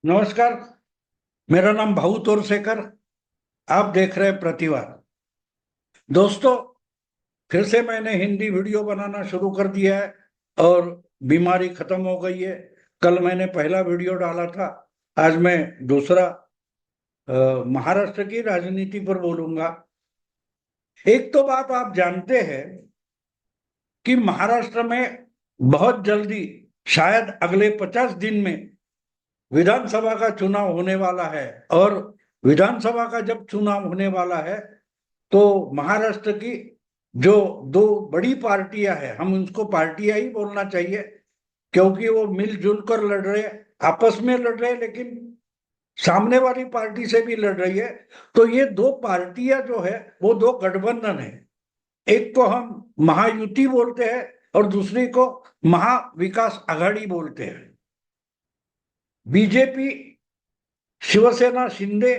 नमस्कार। मेरा नाम भाऊ तोरसेकर। आप देख रहे हैं प्रतिवाद। दोस्तों, फिर से मैंने हिंदी वीडियो बनाना शुरू कर दिया है और बीमारी खत्म हो गई है। कल मैंने पहला वीडियो डाला था, आज मैं दूसरा महाराष्ट्र की राजनीति पर बोलूंगा। एक तो बात आप जानते हैं कि महाराष्ट्र में बहुत जल्दी, शायद अगले 50 दिन में विधानसभा का चुनाव होने वाला है। और विधानसभा का जब चुनाव होने वाला है तो महाराष्ट्र की जो दो बड़ी पार्टियां हैं, हम उनको पार्टियां ही बोलना चाहिए क्योंकि वो मिलजुल कर लड़ रहे, आपस में लड़ रहे, लेकिन सामने वाली पार्टी से भी लड़ रही है। तो ये दो पार्टियां जो है वो दो गठबंधन है। एक को हम महायुति बोलते हैं और दूसरी को महाविकास आघाड़ी बोलते हैं। बीजेपी, शिवसेना शिंदे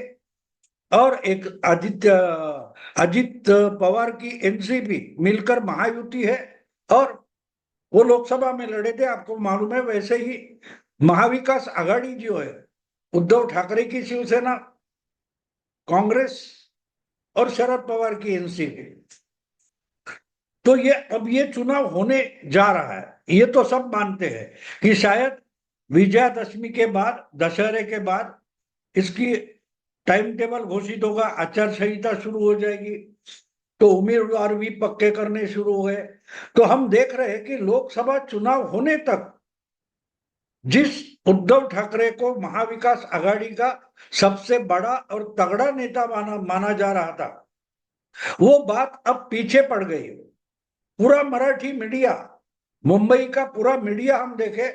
और एक अजित पवार की एनसीपी मिलकर महायुति है। और वो लोकसभा में लड़े थे, आपको मालूम है। वैसे ही महाविकास आघाड़ी जो है, उद्धव ठाकरे की शिवसेना, कांग्रेस और शरद पवार की एनसीपी। तो ये अब ये चुनाव होने जा रहा है। ये तो सब मानते हैं कि शायद विजयादशमी के बाद, दशहरे के बाद इसकी टाइम टेबल घोषित होगा, आचार संहिता शुरू हो जाएगी, तो उम्मीदवार भी पक्के करने शुरू हुए। तो हम देख रहे हैं कि लोकसभा चुनाव होने तक जिस उद्धव ठाकरे को महाविकास आघाड़ी का सबसे बड़ा और तगड़ा नेता माना जा रहा था, वो बात अब पीछे पड़ गई। पूरा मराठी मीडिया, मुंबई का पूरा मीडिया हम देखे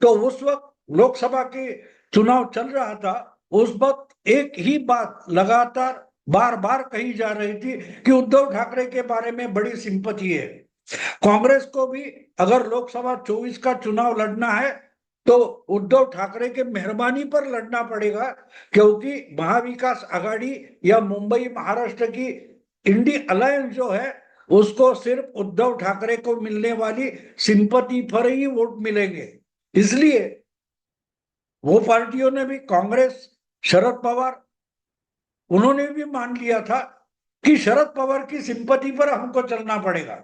तो उस वक्त लोकसभा की चुनाव चल रहा था, उस वक्त एक ही बात लगातार बार बार कही जा रही थी कि उद्धव ठाकरे के बारे में बड़ी सिंपैथी है। कांग्रेस को भी अगर लोकसभा 24 का चुनाव लड़ना है तो उद्धव ठाकरे के मेहरबानी पर लड़ना पड़ेगा, क्योंकि महाविकास आघाड़ी या मुंबई महाराष्ट्र की इंडी अलायंस जो है उसको सिर्फ उद्धव ठाकरे को मिलने वाली सिंपैथी पर ही वोट मिलेंगे। इसलिए वो पार्टियों ने भी, कांग्रेस, शरद पवार, उन्होंने भी मान लिया था कि शरद पवार की सिंपैथी पर हमको चलना पड़ेगा।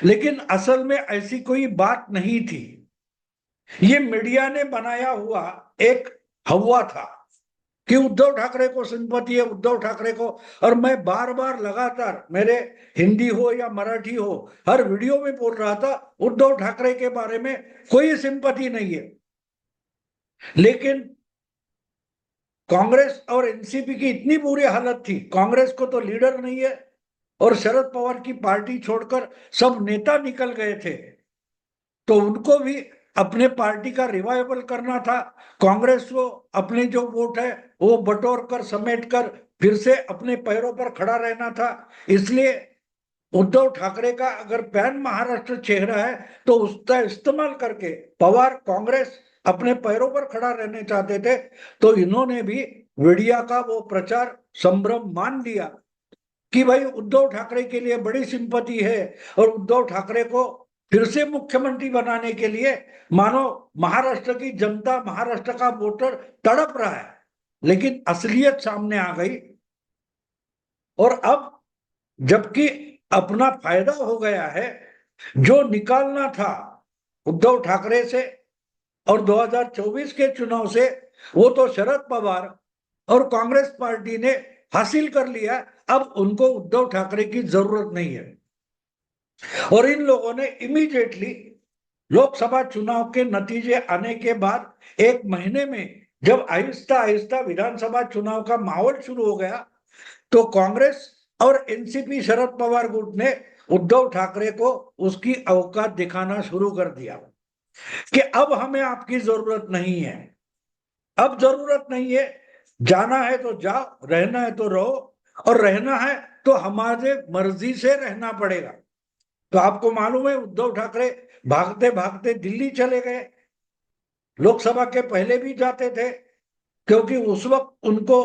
लेकिन असल में ऐसी कोई बात नहीं थी। ये मीडिया ने बनाया हुआ एक हवा था कि उद्धव ठाकरे को सिंपैथी है, उद्धव ठाकरे को। और मैं बार बार लगातार, मेरे हिंदी हो या मराठी हो, हर वीडियो में बोल रहा था उद्धव ठाकरे के बारे में कोई सिंपैथी नहीं है। लेकिन कांग्रेस और एनसीपी की इतनी बुरी हालत थी, कांग्रेस को तो लीडर नहीं है और शरद पवार की पार्टी छोड़कर सब नेता निकल गए थे, तो उनको भी अपने पार्टी का रिवाइवल करना था। कांग्रेस को अपने जो वोट है वो बटोर कर, समेट कर फिर से अपने पैरों पर खड़ा रहना था। इसलिए उद्धव ठाकरे का अगर पैन महाराष्ट्र चेहरा है तो उसका इस्तेमाल करके पवार, कांग्रेस अपने पैरों पर खड़ा रहने चाहते थे। तो इन्होंने भी मीडिया का वो प्रचार संभ्रम मान लिया कि भाई उद्धव ठाकरे के लिए बड़ी सिंपैथी है और उद्धव ठाकरे को फिर से मुख्यमंत्री बनाने के लिए मानो महाराष्ट्र की जनता, महाराष्ट्र का वोटर तड़प रहा है। लेकिन असलियत सामने आ गई और अब जबकि अपना फायदा हो गया है, जो निकालना था उद्धव ठाकरे से और 2024 के चुनाव से, वो तो शरद पवार और कांग्रेस पार्टी ने हासिल कर लिया। अब उनको उद्धव ठाकरे की जरूरत नहीं है और इन लोगों ने इमीडिएटली लोकसभा चुनाव के नतीजे आने के बाद एक महीने में जब आहिस्ता आहिस्ता विधानसभा चुनाव का माहौल शुरू हो गया, तो कांग्रेस और एनसीपी, शरद पवार गुट ने उद्धव ठाकरे को उसकी औकात दिखाना शुरू कर दिया कि अब हमें आपकी जरूरत नहीं है, अब जरूरत नहीं है, जाना है तो जाओ, रहना है तो रहो, और रहना है तो हमारे मर्जी से रहना पड़ेगा। तो आपको मालूम है उद्धव ठाकरे भागते भागते दिल्ली चले गए। लोकसभा के पहले भी जाते थे क्योंकि उस वक्त उनको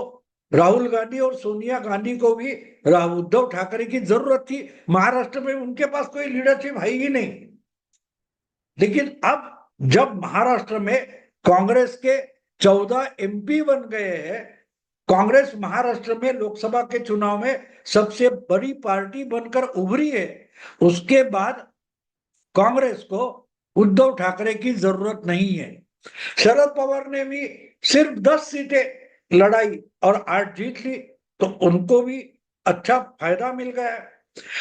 राहुल गांधी और सोनिया गांधी को भी उद्धव ठाकरे की जरूरत थी। महाराष्ट्र में उनके पास कोई लीडरशिप है ही नहीं। लेकिन अब जब महाराष्ट्र में कांग्रेस के 14 MP बन गए हैं। कांग्रेस महाराष्ट्र में लोकसभा के चुनाव में सबसे बड़ी पार्टी बनकर उभरी है। उसके बाद कांग्रेस को उद्धव ठाकरे की जरूरत नहीं है। शरद पवार ने भी सिर्फ 10 सीटें लड़ाई और 8 जीत ली, तो उनको भी अच्छा फायदा मिल गया।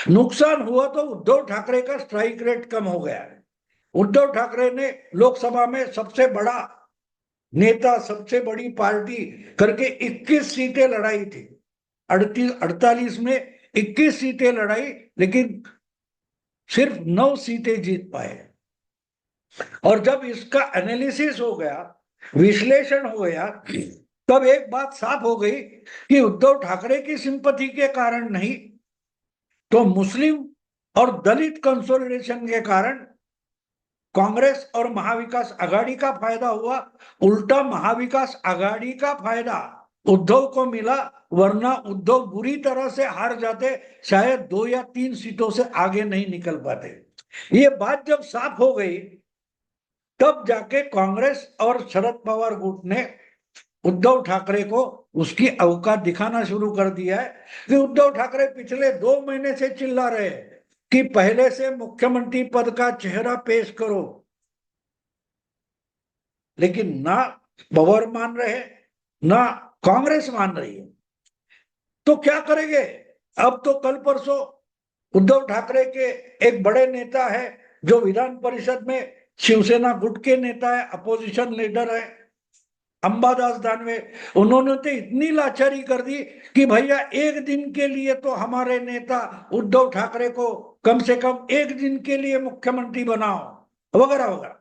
नुकसान हुआ तो उद्धव ठाकरे का स्ट्राइक रेट कम हो गया है। उद्धव ठाकरे ने लोकसभा में सबसे बड़ा नेता, सबसे बड़ी पार्टी करके 21 सीटें लड़ाई थी। 48 में 21 सीटें लड़ाई, लेकिन सिर्फ 9 सीटें जीत पाए। और जब इसका एनालिसिस हो गया, विश्लेषण हो गया, तब एक बात साफ हो गई कि उद्धव ठाकरे की सिंपैथी के कारण नहीं, तो मुस्लिम और दलित कंसोलिडेशन के कारण कांग्रेस और महाविकास आघाड़ी का फायदा हुआ। उल्टा महाविकास आघाड़ी का फायदा उद्धव को मिला, वरना उद्धव बुरी तरह से हार जाते, शायद 2 या 3 सीटों से आगे नहीं निकल पाते। ये बात जब साफ हो गई, तब जाके कांग्रेस और शरद पवार गुट ने उद्धव ठाकरे को उसकी औकात दिखाना शुरू कर दिया है। कि उद्धव ठाकरे पिछले 2 महीने से चिल्ला रहे हैं कि पहले से मुख्यमंत्री पद का चेहरा पेश करो, लेकिन ना पवार मान रहे, ना कांग्रेस मान रही है। तो क्या करेंगे? अब तो कल परसों उद्धव ठाकरे के एक बड़े नेता है जो विधान परिषद में शिवसेना गुट के नेता है, अपोजिशन लीडर है, अंबादास दानवे, उन्होंने तो इतनी लाचारी कर दी कि भैया एक दिन के लिए तो हमारे नेता उद्धव ठाकरे को कम से कम एक दिन के लिए मुख्यमंत्री बनाओ, वगैरह वगैरह।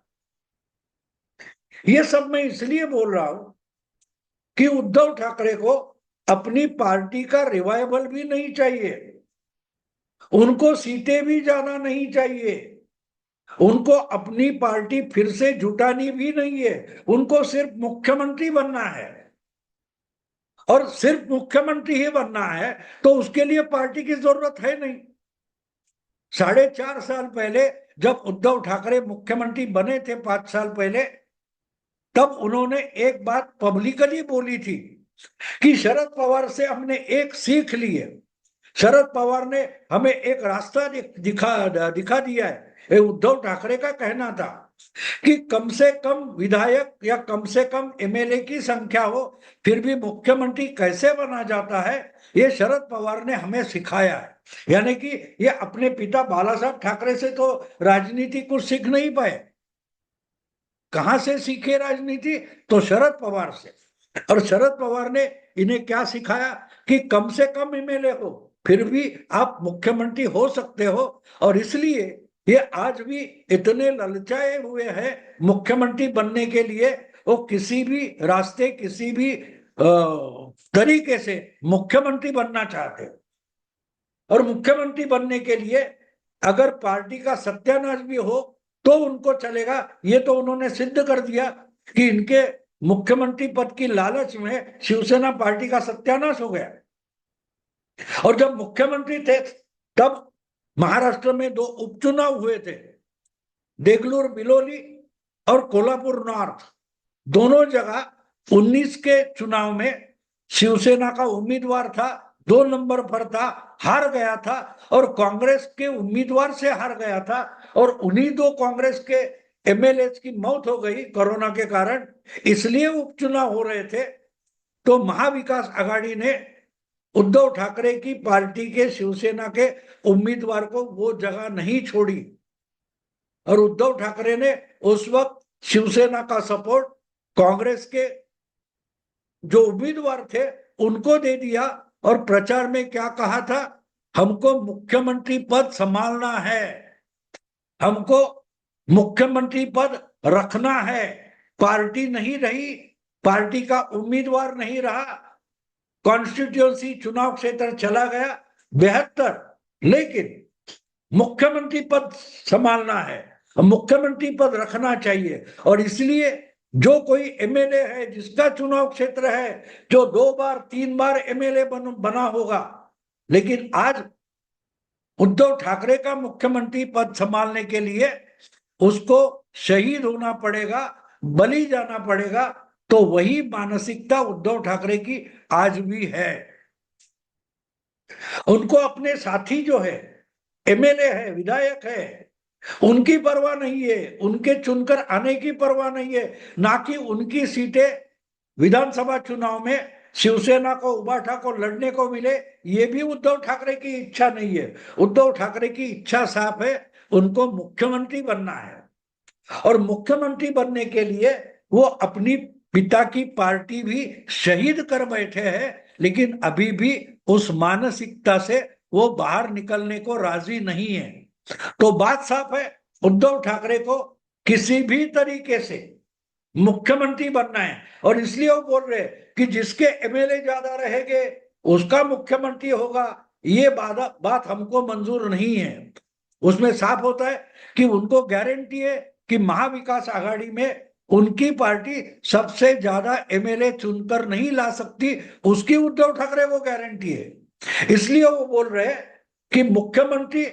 ये सब मैं इसलिए बोल रहा हूं कि उद्धव ठाकरे को अपनी पार्टी का रिवाइवल भी नहीं चाहिए, उनको सीटें भी ज्यादा नहीं चाहिए, उनको अपनी पार्टी फिर से जुटानी भी नहीं है, उनको सिर्फ मुख्यमंत्री बनना है। और सिर्फ मुख्यमंत्री ही बनना है तो उसके लिए पार्टी की जरूरत है नहीं। 4.5 साल पहले जब उद्धव ठाकरे मुख्यमंत्री बने थे, 5 साल पहले, तब उन्होंने एक बात पब्लिकली बोली थी कि शरद पवार से हमने एक सीख ली है। शरद पवार ने हमें एक रास्ता दिखा दिया है। ये उद्धव ठाकरे का कहना था कि कम से कम विधायक या कम से कम एमएलए की संख्या हो, फिर भी मुख्यमंत्री कैसे बना जाता है, ये शरद पवार ने हमें सिखाया है। यानी कि ये अपने पिता बाला साहब ठाकरे से तो राजनीति कुछ सीख नहीं पाए। कहां से सीखे राजनीति? तो शरद पवार से। और शरद पवार ने इन्हें क्या सिखाया कि कम से कम एमएलए हो, फिर भी आप मुख्यमंत्री हो सकते हो। और इसलिए ये आज भी इतने ललचाए हुए हैं मुख्यमंत्री बनने के लिए, वो किसी भी रास्ते, किसी भी तरीके से मुख्यमंत्री बनना चाहते हैं। और मुख्यमंत्री बनने के लिए अगर पार्टी का सत्यानाश भी हो तो उनको चलेगा। ये तो उन्होंने सिद्ध कर दिया कि इनके मुख्यमंत्री पद की लालच में शिवसेना पार्टी का सत्यानाश हो गया। और जब मुख्यमंत्री थे तब महाराष्ट्र में 2 उपचुनाव हुए थे, देगलूर बिलोली और कोल्हापुर नॉर्थ। दोनों जगह 19 के चुनाव में शिवसेना का उम्मीदवार था, 2 नंबर पर था, हार गया था, और कांग्रेस के उम्मीदवार से हार गया था। और उन्हीं 2 कांग्रेस के एमएलए की मौत हो गई कोरोना के कारण, इसलिए उपचुनाव हो रहे थे। तो महाविकास आघाड़ी ने उद्धव ठाकरे की पार्टी के, शिवसेना के उम्मीदवार को वो जगह नहीं छोड़ी। और उद्धव ठाकरे ने उस वक्त शिवसेना का सपोर्ट कांग्रेस के जो उम्मीदवार थे उनको दे दिया। और प्रचार में क्या कहा था? हमको मुख्यमंत्री पद संभालना है, हमको मुख्यमंत्री पद रखना है। पार्टी नहीं रही, पार्टी का उम्मीदवार नहीं रहा, कॉन्स्टिट्यूंसी चुनाव क्षेत्र चला गया 72, लेकिन मुख्यमंत्री पद संभालना है, मुख्यमंत्री पद रखना चाहिए। और इसलिए जो कोई एमएलए है जिसका चुनाव क्षेत्र है, जो 2 बार 3 बार एमएलए बना होगा, लेकिन आज उद्धव ठाकरे का मुख्यमंत्री पद संभालने के लिए उसको शहीद होना पड़ेगा, बलि जाना पड़ेगा। तो वही मानसिकता उद्धव ठाकरे की आज भी है। उनको अपने साथी जो है, एमएलए है, विधायक है, उनकी परवाह नहीं है, उनके चुनकर आने की परवाह नहीं है, ना कि उनकी सीटें विधानसभा चुनाव में शिवसेना को, उबाठा को लड़ने को मिले। ये भी उद्धव ठाकरे की इच्छा नहीं है। उद्धव ठाकरे की इच्छा साफ है, उनको मुख्यमंत्री बनना है। और मुख्यमंत्री बनने के लिए वो अपनी पिता की पार्टी भी शहीद कर बैठे हैं, लेकिन अभी भी उस मानसिकता से वो बाहर निकलने को राजी नहीं है। तो बात साफ है, उद्धव ठाकरे को किसी भी तरीके से मुख्यमंत्री बनना है। और इसलिए वो बोल रहे हैं कि जिसके एमएलए ज्यादा रहेंगे उसका मुख्यमंत्री होगा। ये बात हमको मंजूर नहीं है। उसमें साफ होता है कि उनको गारंटी है कि महाविकास आघाड़ी में उनकी पार्टी सबसे ज्यादा एमएलए चुनकर नहीं ला सकती, उसकी उद्धव ठाकरे को गारंटी है। इसलिए वो बोल रहे हैं कि मुख्यमंत्री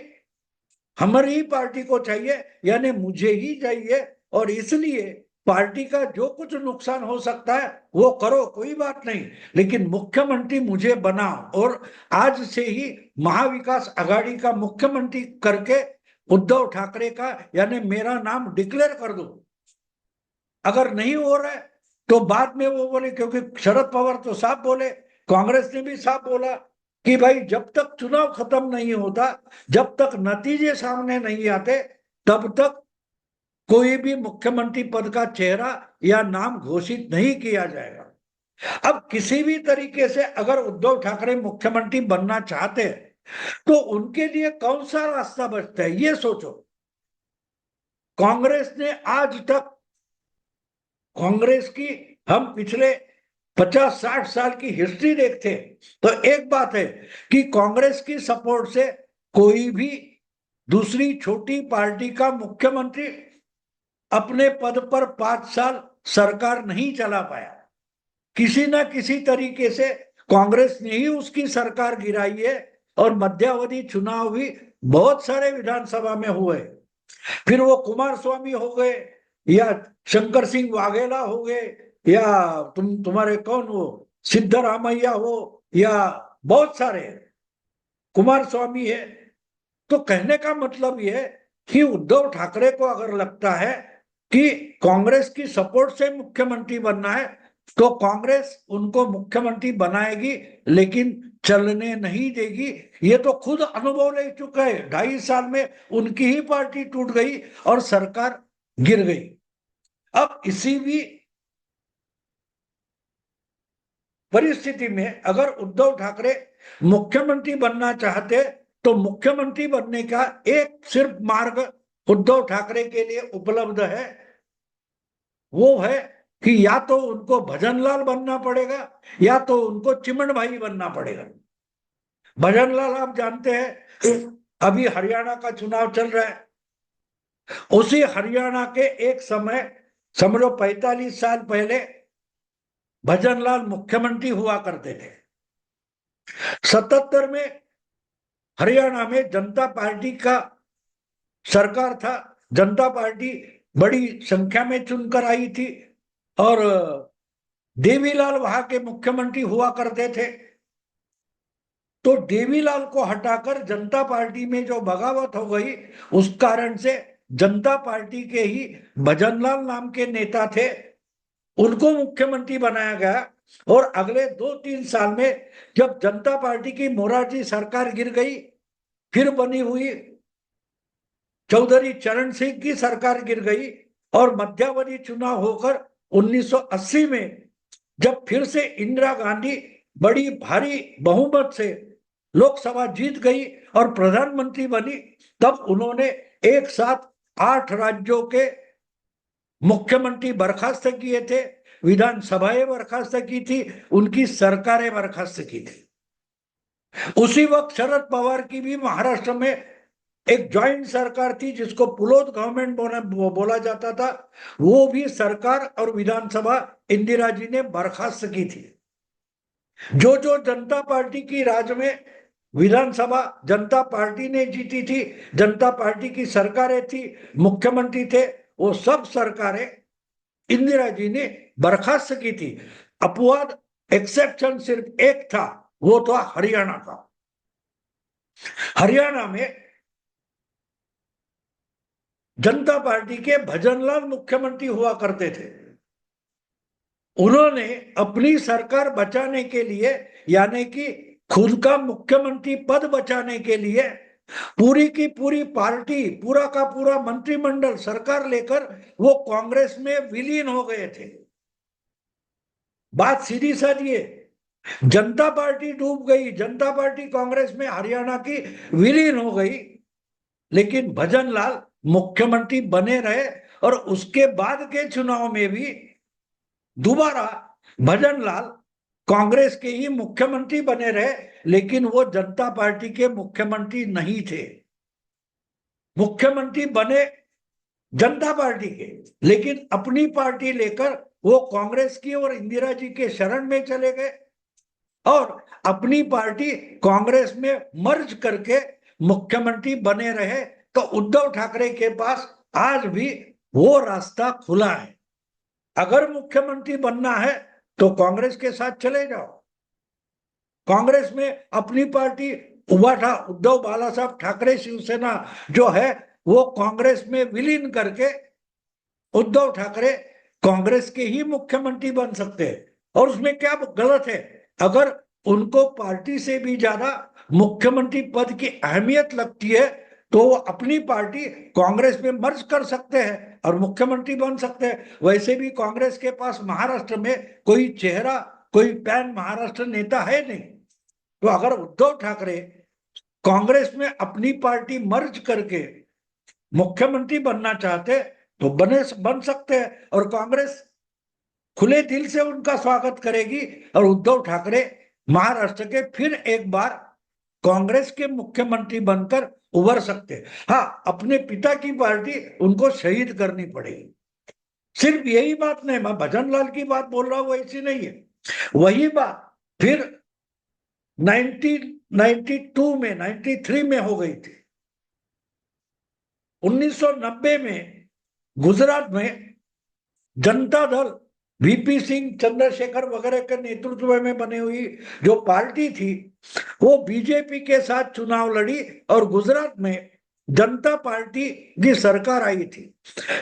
हमारी ही पार्टी को चाहिए, यानी मुझे ही चाहिए। और इसलिए पार्टी का जो कुछ नुकसान हो सकता है वो करो, कोई बात नहीं, लेकिन मुख्यमंत्री मुझे बनाओ। और आज से ही महाविकास आघाड़ी का मुख्यमंत्री करके उद्धव ठाकरे का, यानी मेरा नाम डिक्लेयर कर दो। अगर नहीं हो रहा है तो बाद में वो बोले, क्योंकि शरद पवार तो साफ बोले, कांग्रेस ने भी साफ बोला कि भाई जब तक चुनाव खत्म नहीं होता, जब तक नतीजे सामने नहीं आते, तब तक कोई भी मुख्यमंत्री पद का चेहरा या नाम घोषित नहीं किया जाएगा। अब किसी भी तरीके से अगर उद्धव ठाकरे मुख्यमंत्री बनना चाहते हैं तो उनके लिए कौन सा रास्ता बचता है, ये सोचो। कांग्रेस ने आज तक, कांग्रेस की हम पिछले 50-60 साल की हिस्ट्री देखते तो एक बात है कि कांग्रेस की सपोर्ट से कोई भी दूसरी छोटी पार्टी का मुख्यमंत्री अपने पद पर 5 साल सरकार नहीं चला पाया। किसी ना किसी तरीके से कांग्रेस ने ही उसकी सरकार गिराई है। और मध्यावधि चुनाव भी बहुत सारे विधानसभा में हुए, फिर वो कुमार स्वामी हो गए या शंकर सिंह वाघेला हो गए या तुम्हारे कौन वो सिद्धरामैया हो या बहुत सारे कुमार स्वामी है। तो कहने का मतलब यह है कि उद्धव ठाकरे को अगर लगता है कि कांग्रेस की सपोर्ट से मुख्यमंत्री बनना है तो कांग्रेस उनको मुख्यमंत्री बनाएगी, लेकिन चलने नहीं देगी। ये तो खुद अनुभव ले चुका है। 2.5 साल में उनकी ही पार्टी टूट गई और सरकार गिर गई। अब इसी भी परिस्थिति में अगर उद्धव ठाकरे मुख्यमंत्री बनना चाहते तो मुख्यमंत्री बनने का एक सिर्फ मार्ग उद्धव ठाकरे के लिए उपलब्ध है, वो है कि या तो उनको भजनलाल बनना पड़ेगा या तो उनको चिमन भाई बनना पड़ेगा। भजनलाल आप जानते हैं अभी हरियाणा का चुनाव चल रहा है, उसी हरियाणा के एक समय समझो 45 साल पहले भजनलाल मुख्यमंत्री हुआ करते थे। 77 में हरियाणा में जनता पार्टी का सरकार था, जनता पार्टी बड़ी संख्या में चुनकर आई थी और देवीलाल वहां के मुख्यमंत्री हुआ करते थे। तो देवीलाल को हटाकर जनता पार्टी में जो बगावत हो गई, उस कारण से जनता पार्टी के ही भजनलाल नाम के नेता थे, उनको मुख्यमंत्री बनाया गया। और अगले 2-3 साल में जब जनता पार्टी की मोरारजी सरकार गिर गई, फिर बनी हुई चौधरी चरण सिंह की सरकार गिर गई और मध्यावधि चुनाव होकर 1980 में जब फिर से इंदिरा गांधी बड़ी भारी बहुमत से लोकसभा जीत गई और प्रधानमंत्री बनी, तब उन्होंने एक साथ 8 राज्यों के मुख्यमंत्री बर्खास्त किए थे, विधानसभाएं बर्खास्त की थी, उनकी सरकारें बर्खास्त की थी। उसी वक्त शरद पवार की भी महाराष्ट्र में एक ज्वाइंट सरकार थी जिसको पुलोद गवर्नमेंट बोला जाता था, वो भी सरकार और विधानसभा इंदिरा जी ने बर्खास्त की थी। जो जो जनता पार्टी की राज में विधानसभा जनता पार्टी ने जीती थी, जनता पार्टी की सरकारें थी, मुख्यमंत्री थे, वो सब सरकारें इंदिरा जी ने बर्खास्त की थी। अपवाद, एक्सेप्शन सिर्फ एक था, वो था हरियाणा का। हरियाणा में जनता पार्टी के भजनलाल मुख्यमंत्री हुआ करते थे। उन्होंने अपनी सरकार बचाने के लिए, यानी कि खुद का मुख्यमंत्री पद बचाने के लिए, पूरी की पूरी पार्टी, पूरा का पूरा मंत्रिमंडल, सरकार लेकर वो कांग्रेस में विलीन हो गए थे। बात सीधी साधी है, जनता पार्टी डूब गई, जनता पार्टी कांग्रेस में हरियाणा की विलीन हो गई, लेकिन भजनलाल मुख्यमंत्री बने रहे। और उसके बाद के चुनाव में भी दोबारा भजनलाल कांग्रेस के ही मुख्यमंत्री बने रहे, लेकिन वो जनता पार्टी के मुख्यमंत्री नहीं थे। मुख्यमंत्री बने जनता पार्टी के, लेकिन अपनी पार्टी लेकर वो कांग्रेस की और इंदिरा जी के शरण में चले गए और अपनी पार्टी कांग्रेस में मर्ज करके मुख्यमंत्री बने रहे। तो उद्धव ठाकरे के पास आज भी वो रास्ता खुला है। अगर मुख्यमंत्री बनना है तो कांग्रेस के साथ चले जाओ। कांग्रेस में अपनी पार्टी उभा था, उद्धव बाला साहब ठाकरे शिवसेना जो है वो कांग्रेस में विलीन करके उद्धव ठाकरे कांग्रेस के ही मुख्यमंत्री बन सकते हैं। और उसमें क्या गलत है? अगर उनको पार्टी से भी ज्यादा मुख्यमंत्री पद की अहमियत लगती है तो वो अपनी पार्टी कांग्रेस में मर्ज कर सकते हैं और मुख्यमंत्री बन सकते हैं। वैसे भी कांग्रेस के पास महाराष्ट्र में कोई चेहरा, कोई पैन महाराष्ट्र नेता है नहीं। तो अगर उद्धव ठाकरे कांग्रेस में अपनी पार्टी मर्ज करके मुख्यमंत्री बनना चाहते तो बन सकते हैं और कांग्रेस खुले दिल से उनका स्वागत करेगी और उद्धव ठाकरे महाराष्ट्र के फिर एक बार कांग्रेस के मुख्यमंत्री बनकर उभर सकते हैं। हाँ, अपने पिता की पार्टी उनको शहीद करनी पड़ेगी। सिर्फ यही बात नहीं, मैं भजनलाल की बात बोल रहा हूं, ऐसी नहीं है। वही बात फिर 1992 में, 93 में हो गई थी। 1990 में गुजरात में जनता दल, वीपी सिंह, चंद्रशेखर वगैरह के नेतृत्व में बनी हुई जो पार्टी थी वो बीजेपी के साथ चुनाव लड़ी और गुजरात में जनता पार्टी की सरकार आई थी,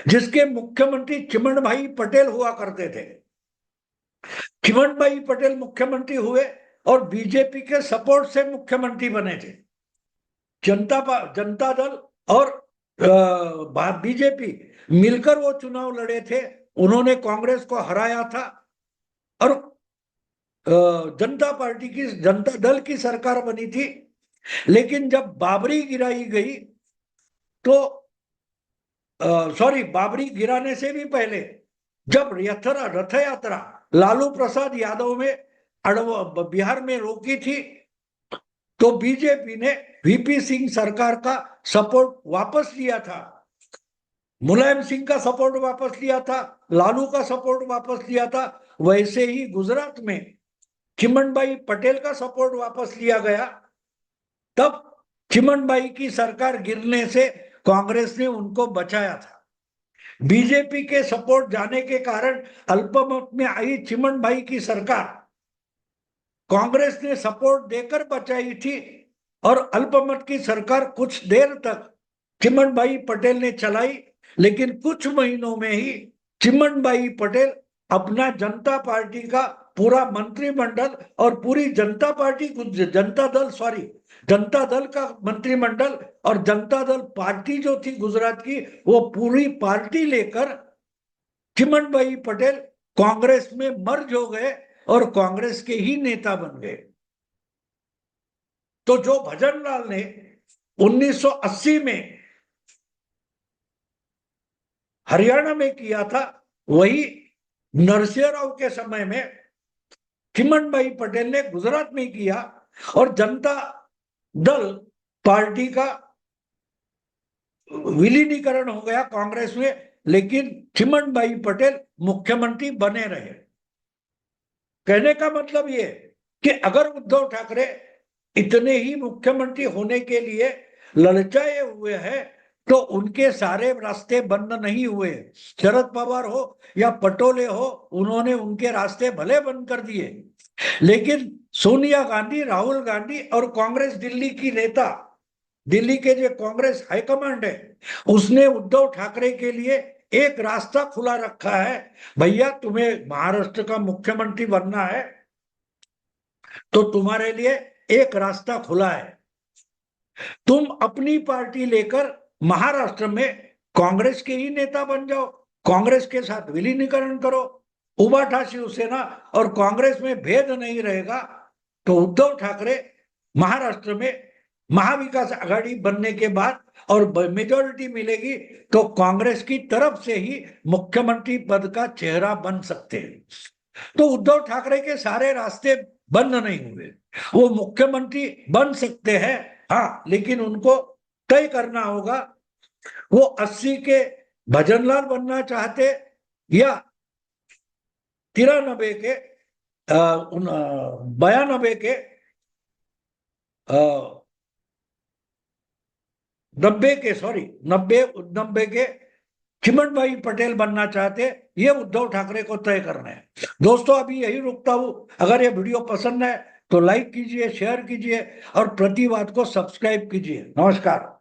जिसके मुख्यमंत्री चिमनभाई पटेल हुआ करते थे। चिमनभाई पटेल मुख्यमंत्री हुए और बीजेपी के सपोर्ट से मुख्यमंत्री बने थे। जनता दल और बीजेपी मिलकर वो चुनाव लड़े थे। उन्होंने कांग्रेस को हराया था और जनता दल की सरकार बनी थी। लेकिन जब बाबरी गिराई गई तो बाबरी गिराने से भी पहले जब रथ यात्रा लालू प्रसाद यादव में बिहार में रोकी थी तो बीजेपी ने वीपी सिंह सरकार का सपोर्ट वापस लिया था, मुलायम सिंह का सपोर्ट वापस लिया था, लालू का सपोर्ट वापस लिया था। वैसे ही गुजरात में चिमनभाई पटेल का सपोर्ट वापस लिया गया। तब चिमनभाई की सरकार गिरने से कांग्रेस ने उनको बचाया था। बीजेपी के सपोर्ट जाने के कारण अल्पमत में आई चिमनभाई की सरकार कांग्रेस ने सपोर्ट देकर बचाई थी और अल्पमत की सरकार कुछ देर तक चिमनभाई पटेल ने चलाई। लेकिन कुछ महीनों में ही चिमनभाई पटेल अपना जनता पार्टी का पूरा मंत्रिमंडल और पूरी जनता दल का मंत्रिमंडल और जनता दल पार्टी जो थी गुजरात की, वो पूरी पार्टी लेकर चिमनभाई पटेल कांग्रेस में मर्ज हो गए और कांग्रेस के ही नेता बन गए। तो जो भजनलाल ने 1980 में हरियाणा में किया था, वही नरसिंह राव के समय में चिमनभाई पटेल ने गुजरात में किया और जनता दल पार्टी का विलीनीकरण हो गया कांग्रेस में, लेकिन चिमनभाई पटेल मुख्यमंत्री बने रहे। कहने का मतलब ये कि अगर उद्धव ठाकरे इतने ही मुख्यमंत्री होने के लिए ललचाए हुए हैं तो उनके सारे रास्ते बंद नहीं हुए। शरद पवार हो या पटोले हो, उन्होंने उनके रास्ते भले बंद कर दिए, लेकिन सोनिया गांधी, राहुल गांधी और कांग्रेस दिल्ली की नेता, दिल्ली के जो कांग्रेस हाईकमांड है, उसने उद्धव ठाकरे के लिए एक रास्ता खुला रखा है। भैया, तुम्हें महाराष्ट्र का मुख्यमंत्री बनना है तो तुम्हारे लिए एक रास्ता खुला है। तुम अपनी पार्टी लेकर महाराष्ट्र में कांग्रेस के ही नेता बन जाओ, कांग्रेस के साथ विलीनीकरण करो, उबाठा शिवसेना और कांग्रेस में भेद नहीं रहेगा। तो उद्धव ठाकरे महाराष्ट्र में महाविकास आघाड़ी बनने के बाद और मेजोरिटी मिलेगी तो कांग्रेस की तरफ से ही मुख्यमंत्री पद का चेहरा बन सकते हैं। तो उद्धव ठाकरे के सारे रास्ते बंद नहीं हुए, वो मुख्यमंत्री बन सकते हैं। हाँ, लेकिन उनको तय करना होगा वो 80 के भजनलाल बनना चाहते या 93 के 92 के 90 के, सॉरी 90 के चिमन भाई पटेल बनना चाहते। ये उद्धव ठाकरे को तय करना है। दोस्तों, अभी यही रुकता हूं। अगर ये वीडियो पसंद है तो लाइक कीजिए, शेयर कीजिए और प्रतिवाद को सब्सक्राइब कीजिए। नमस्कार।